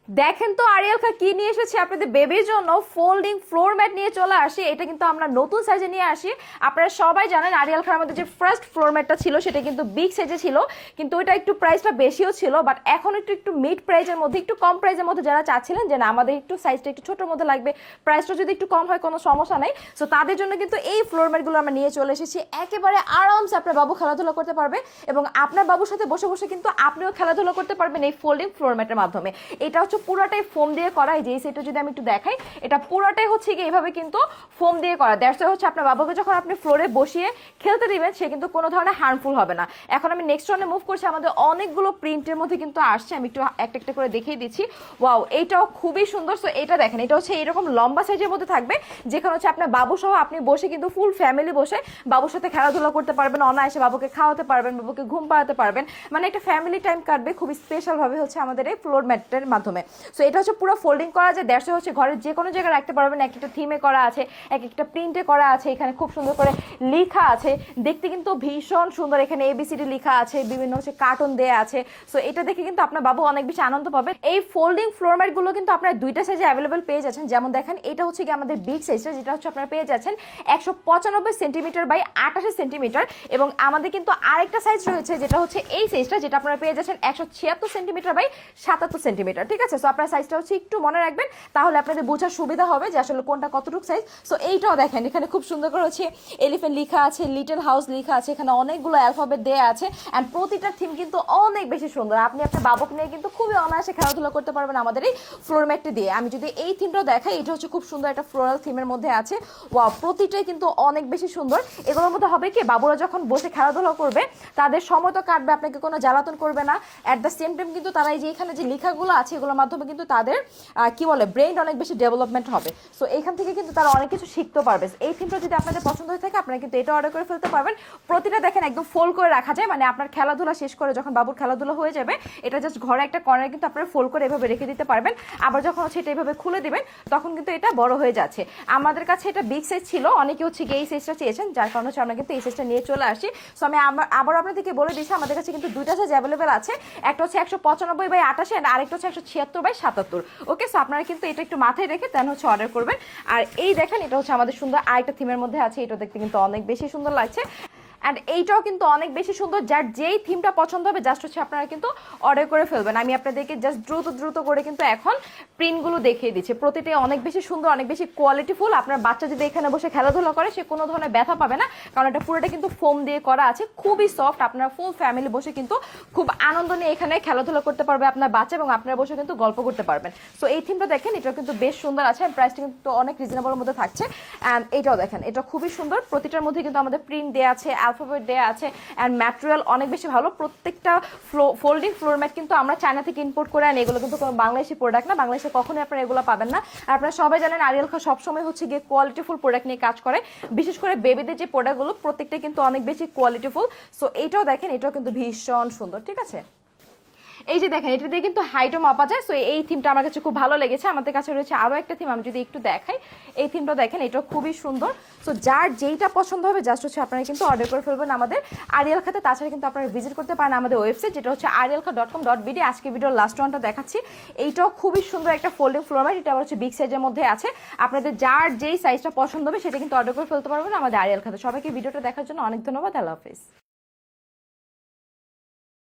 দেখেন তো আরিয়াল খা কি নিয়ে এসেছে আপনাদের বেবির জন্য ফোল্ডিং ফ্লোর ম্যাট নিয়ে চলে আসি। এটা কিন্তু আমরা নতুন সাইজে নিয়ে আসি। আপনারা সবাই জানেন আরিয়াল খার আমাদের যে ফার্স্ট ফ্লোর ম্যাটটা ছিল সেটা কিন্তু বিগ সাইজে ছিল, কিন্তু ওইটা একটু প্রাইসটা বেশিও ছিল, বাট এখন একটু মিড প্রাইসের মধ্যে, একটু কম প্রাইসের মধ্যে যারা চাচ্ছিলেন যে না আমাদের একটু সাইজটা একটু ছোটোর মধ্যে লাগবে, প্রাইসটা যদি একটু কম হয় কোনো সমস্যা নাই, সো তাদের জন্য কিন্তু এই ফ্লোর ম্যাটগুলো আমরা নিয়ে চলে এসেছি। একেবারে আরামসে আপনার বাবু খেলাধুলা করতে পারবে এবং আপনার বাবুর সাথে বসে বসে কিন্তু আপনিও খেলাধুলা করতে পারবেন এই ফোল্ডিং ফ্লোর ম্যাটের মাধ্যমে। এটা হচ্ছে পুরোটাই ফোম দিয়ে করা। এই যে এই সেটটা যদি আমি একটু দেখাই, এটা পুরোটাই হচ্ছে কি এইভাবে কিন্তু ফোম দিয়ে করা। দ্যাটস হচ্ছে আপনার বাবাকে যখন আপনি ফ্লোরে বসিয়ে খেলতে দিবেন সে কিন্তু কোনো ধরনের হার্মফুল হবে না। এখন আমি নেক্সট রাউন্ডে মুভ করছি। আমাদের অনেকগুলো প্রিন্টের মধ্যে কিন্তু আসছে, আমি একটু একটা একটা করে দেখিয়ে দিচ্ছি। ওয়াও, এইটাও খুবই সুন্দর। সো এটা দেখেন, এটা হচ্ছে এরকম লম্বা সাইজের মধ্যে থাকবে, যেখানে হচ্ছে আপনার বাবু সহ আপনি বসে কিন্তু ফুল ফ্যামিলি বসে বাবুর সাথে খেলাধুলা করতে পারবেন, অনায়াসে বাবুকে খাওয়াতে পারবেন, বাবুকে ঘুম পাড়াতে পারবেন, মানে একটা ফ্যামিলি টাইম কাটবে খুব স্পেশাল ভাবে হচ্ছে আমাদের এই ফ্লোর ম্যাটের মাধ্যমে। সো এটা হচ্ছে পুরো ফোল্ডিং করা যায়। দেড়শো হচ্ছে ঘরের যে কোনো জায়গায় রাখতে পারবেন। এক একটা থিমে করা আছে, এক একটা প্রিন্টে করা আছে, এখানে খুব সুন্দর করে লেখা আছে, দেখতে কিন্তু ভীষণ সুন্দর। এখানে এবিসিডি লেখা আছে, বিভিন্ন হচ্ছে কার্টুন দেয়া আছে। সো এটা দেখে কিন্তু আপনার বাবু অনেক বেশি আনন্দ পাবে। এই ফোল্ডিং ফ্লোর ম্যাট গুলো কিন্তু আপনার দুইটা সাইজে অ্যাভেলেবল পেয়ে যাচ্ছেন। যেমন দেখেন, এটা হচ্ছে কি আমাদের বিগ সাইজটা, যেটা হচ্ছে আপনারা পেয়ে যাচ্ছেন 195 সেন্টিমিটার বাই 88 সেন্টিমিটার, এবং আমাদের কিন্তু আরেকটা সাইজ রয়েছে যেটা হচ্ছে এই সাইজটা, যেটা আপনারা পেয়ে যাচ্ছেন 176 সেন্টিমিটার বাই 77 সেন্টিমিটার। ঠিক আছে, সো আপনার সাইজটা হচ্ছে একটু মনে রাখবেন, তাহলে আপনাদের বোঝার সুবিধা হবে যে আসলে কোনটা কতটুকু সাইজ। সো এইটাও দেখেন, এখানে খুব সুন্দর করে হচ্ছে এলিফ্যান্ট লেখা আছে, লিটল হাউস লেখা আছে, এখানে অনেকগুলো অ্যালফাবেট দেয়া আছে, অ্যান্ড প্রতিটা থিম কিন্তু অনেক বেশি সুন্দর। আপনি আপনার বাবুকে নিয়ে কিন্তু খুবই অনায়াসে খেলাধুলা করতে পারবেন আমাদের এই ফ্লোর ম্যাটটি দিয়ে। আমি যদি এই থিমটাও দেখাই, এটা হচ্ছে খুব সুন্দর একটা ফ্লোরাল থিমের মধ্যে আছে। ওয়াও, প্রতিটাই কিন্তু অনেক বেশি সুন্দর। এগুলোর মধ্যে হবে কি, বাবুরা যখন বসে খেলাধুলা করবে তাদের সময় তো কাটবে, আপনাকে কোনো জ্বালাতন করবে না। অ্যাট দ্য সেম টাইম কিন্তু তারা এই যে এখানে যে লেখাগুলো আছে এগুলোর মাধ্যমে কিন্তু তাদের কি বলে ব্রেইন অনেক বেশি ডেভেলপমেন্ট হবে। সো এইখান থেকে কিন্তু তারা অনেক কিছু শিখতে পারবে। এই থিমটা যদি আপনাদের পছন্দ হয়ে থাকে আপনারা কিন্তু এটা অর্ডার করে ফেলতে পারবেন। প্রতিটা দেখেন একদম ফোল্ড করে রাখা যায়, মানে আপনার খেলাধুলা শেষ করে যখন বাবুর খেলাধুলা হয়ে যাবে, এটা জাস্ট ঘরে একটা কর্নারে কিন্তু আপনারা ফোল্ড করে এভাবে রেখে দিতে পারবেন। আবার যখন হচ্ছে এটা এভাবে খুলে দিবেন তখন কিন্তু এটা বড় হয়ে যাচ্ছে। আমাদের কাছে এটা বিগ সাইজ ছিল, অনেকে হচ্ছে এই সাইজটা চেয়েছেন, যার কারণে হচ্ছে আমরা কিন্তু এই সাইজটা নিয়ে চলে আসি। সো আমি আবার আপনাদেরকে বলে দিচ্ছি, আমাদের কাছে কিন্তু দুইটা সাইজ অ্যাভেলেবেল আছে। একটা হচ্ছে 195 বাই 88 আর আরেকটা হচ্ছে 176 বাই 77। ওকে, সো আপনারা কিন্তু এটা একটু মাথায় রেখে দেন হচ্ছে অর্ডার করবেন। আর এই দেখেন, এটা হচ্ছে আমাদের সুন্দর আরেকটা থিমের মধ্যে আছে, এটা দেখতে কিন্তু অনেক বেশি সুন্দর লাগছে। অ্যান্ড এইটাও কিন্তু অনেক বেশি সুন্দর। যার যেই থিমটা পছন্দ হবে জাস্ট হচ্ছে আপনারা কিন্তু অর্ডার করে ফেলবেন। আমি আপনাদেরকে জাস্ট দ্রুত করে কিন্তু এখন প্রিন্টগুলো দেখিয়ে দিচ্ছি। প্রতিটাই অনেক বেশি সুন্দর, অনেক বেশি কোয়ালিটিফুল। আপনার বাচ্চা যদি এখানে বসে খেলাধুলা করে সে কোনো ধরনের ব্যথা পাবে না, কারণ এটা পুরোটা কিন্তু ফোম দিয়ে করা আছে, খুবই সফট। আপনারা ফুল ফ্যামিলি বসে কিন্তু খুব আনন্দ নিয়ে এখানে খেলাধুলা করতে পারবে আপনার বাচ্চা, এবং আপনারা বসে কিন্তু গল্প করতে পারবেন। সো এই থিমটা দেখেন, এটাও কিন্তু বেশ সুন্দর আছে, প্রাইসটা কিন্তু অনেক রিজনেবলের মধ্যে থাকছে। অ্যান্ড এটাও দেখেন, এটা খুবই সুন্দর। প্রতিটার মধ্যে কিন্তু আমাদের প্রিন্ট দেওয়া আছে, অ্যালফাবেট দেওয়া আছে, অ্যান্ড ম্যাটেরিয়াল অনেক বেশি ভালো। প্রত্যেকটা ফোল্ডিং ফ্লোর ম্যাট কিন্তু আমরা চায়না থেকে ইম্পোর্ট করে আনি, এগুলো কিন্তু কোনো বাংলাদেশি প্রোডাক্ট না। বাংলাদেশে কখনোই আপনারা এগুলো পাবেন না। আর আপনারা সবাই জানেন আরিয়াল খা সবসময় হচ্ছে গিয়ে কোয়ালিটিফুল প্রোডাক্ট নিয়ে কাজ করে, বিশেষ করে বেবিদের যে প্রোডাক্টগুলো প্রত্যেকটা কিন্তু অনেক বেশি কোয়ালিটিফুল। সো এইটাও দেখেন, এটাও কিন্তু ভীষণ সুন্দর। ঠিক আছে, এই যে দেখেন, এটা দিয়ে কিন্তু হাইটও মাপা যায়। সো এই থিমটা আমার কাছে খুব ভালো লেগেছে। আমাদের কাছে রয়েছে আরও একটা থিম, আমি যদি একটু দেখাই, এই থিমটা দেখেন, এটাও খুবই সুন্দর। সো যার যেইটা পছন্দ হবে জাস্ট হচ্ছে আপনারা কিন্তু অর্ডার করে ফেলবেন আমাদের আরিয়াল খাতে। তাছাড়া কিন্তু আপনারা ভিজিট করতে পারেন আমাদের ওয়েবসাইট, যেটা হচ্ছে arialkha.com.bd। আজকে ভিডিওর লাস্ট ওয়ানটা দেখাচ্ছি। এইটাও খুবই সুন্দর একটা ফোল্ডিং ফ্লোর ম্যাট, এটা হচ্ছে বিগ সাইজের মধ্যে আছে। আপনাদের যার যেই সাইজটা পছন্দ হবে সেটা কিন্তু অর্ডার করে ফেলতে পারবেন আমাদের আরিয়াল খাতে। সবাইকে ভিডিওটা দেখার জন্য অনেক ধন্যবাদ। আল্লাহ হাফিজ।